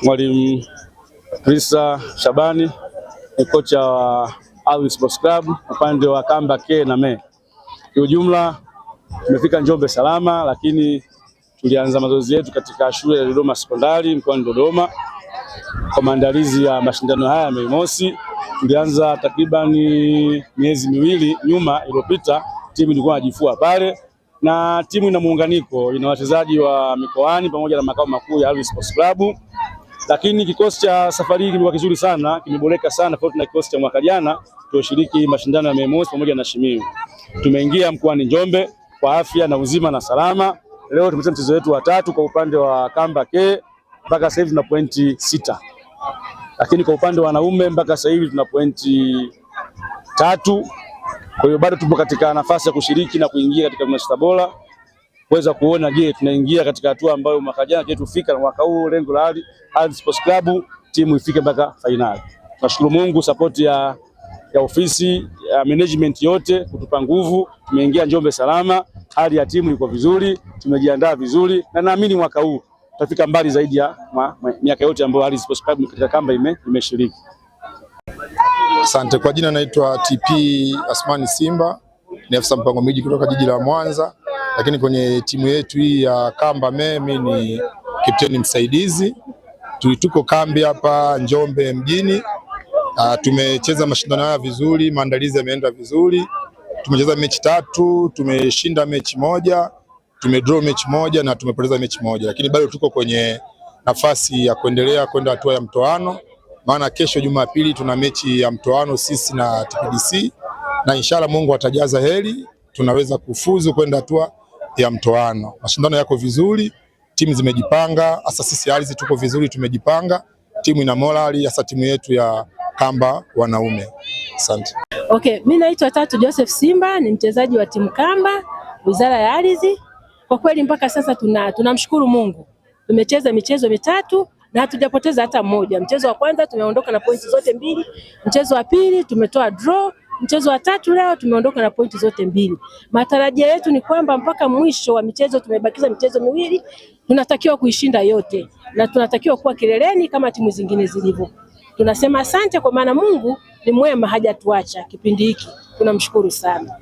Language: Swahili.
Mwalimu Krista Shabani ni kocha wa Alwi Sports Club upande wa Kamba K na Me. Kwa ujumla tumefika Njombe salama, lakini tulianza mazoezi yetu katika shule ya Dodoma Sekondari mkoani Dodoma kwa maandalizi ya mashindano haya ya Mei Mosi. Tulianza takriban miezi miwili nyuma iliyopita, timu ilikuwa inajifua pale, na timu ina muunganiko, ina wachezaji wa mikoani pamoja na makao makuu ya Alwi Sports Club. Lakini kikosi cha safari hii kimekuwa kizuri sana, kimeboreka sana tofauti na kikosi cha mwaka jana tulioshiriki mashindano ya Mei Mosi pamoja na Shimiyu. Tumeingia mkoani Njombe kwa afya na uzima na salama. Leo tumecheza mchezo wetu wa 3 kwa upande wa Kamba K, mpaka sasa hivi tuna pointi 6. Lakini kwa upande wa wanaume mpaka sasa hivi tuna pointi 3. Kwa hiyo bado tupo katika nafasi ya kushiriki na kuingia katika 16 bora. Kuweza kuona je, tunaingia katika hatua ambayo mwaka jana tufika, na mwaka huu lengo la Alwi Sports Club timu ifike mpaka finali. Tunashukuru Mungu, support ya ofisi ya management yote kutupa nguvu. Tumeingia Njombe salama, hali ya timu iko vizuri, tumejiandaa vizuri, na naamini mwaka huu tutafika mbali zaidi ya miaka yote ambayo Alwi Sports Club katika Kamba imeshiriki. Asante. Kwa jina naitwa TP Asmani Simba, ni afisa mpango miji kutoka jiji la Mwanza, lakini kwenye timu yetu hii ya Kamba Me mimi ni kapteni msaidizi. Tuko kambi hapa Njombe mjini. Tumecheza mashindano haya vizuri, maandalizi yameenda vizuri. Tumecheza mechi 3, tumeshinda mechi 1, tumedraw mechi 1 na tumepoteza mechi 1, lakini bado tuko kwenye nafasi ya kuendelea kwenda hatua ya mtoano, maana kesho Jumapili tuna mechi ya mtoano sisi na TPDC, na inshallah Mungu atajaza heri tunaweza kufuzu kwenda hatua ya mtoano. Mashindano yako vizuri, timu zimejipanga, hasa sisi Alwi tuko vizuri, tumejipanga, timu ina morali, hasa timu yetu ya Kamba wanaume. Asante. Okay, mimi naitwa Tatu Joseph Simba, ni mchezaji wa timu Kamba, Wizara ya Ardhi. Kwa kweli mpaka sasa tunamshukuru Mungu. Tumecheza michezo 3 na hatujapoteza hata mmoja. Mchezo wa kwanza tumeondoka na pointi zote 2, mchezo wa pili tumetoa draw, mchezo wa 3 leo tumeondoka na pointi zote 2. Matarajio yetu ni kwamba mpaka mwisho wa michezo, tumebakiza michezo 2, tunatakiwa kuishinda yote na tunatakiwa kuwa kileleni kama timu zingine zilivyo. Tunasema asante kwa maana Mungu ni mwema, hajatuacha kipindi hiki. Tunamshukuru sana.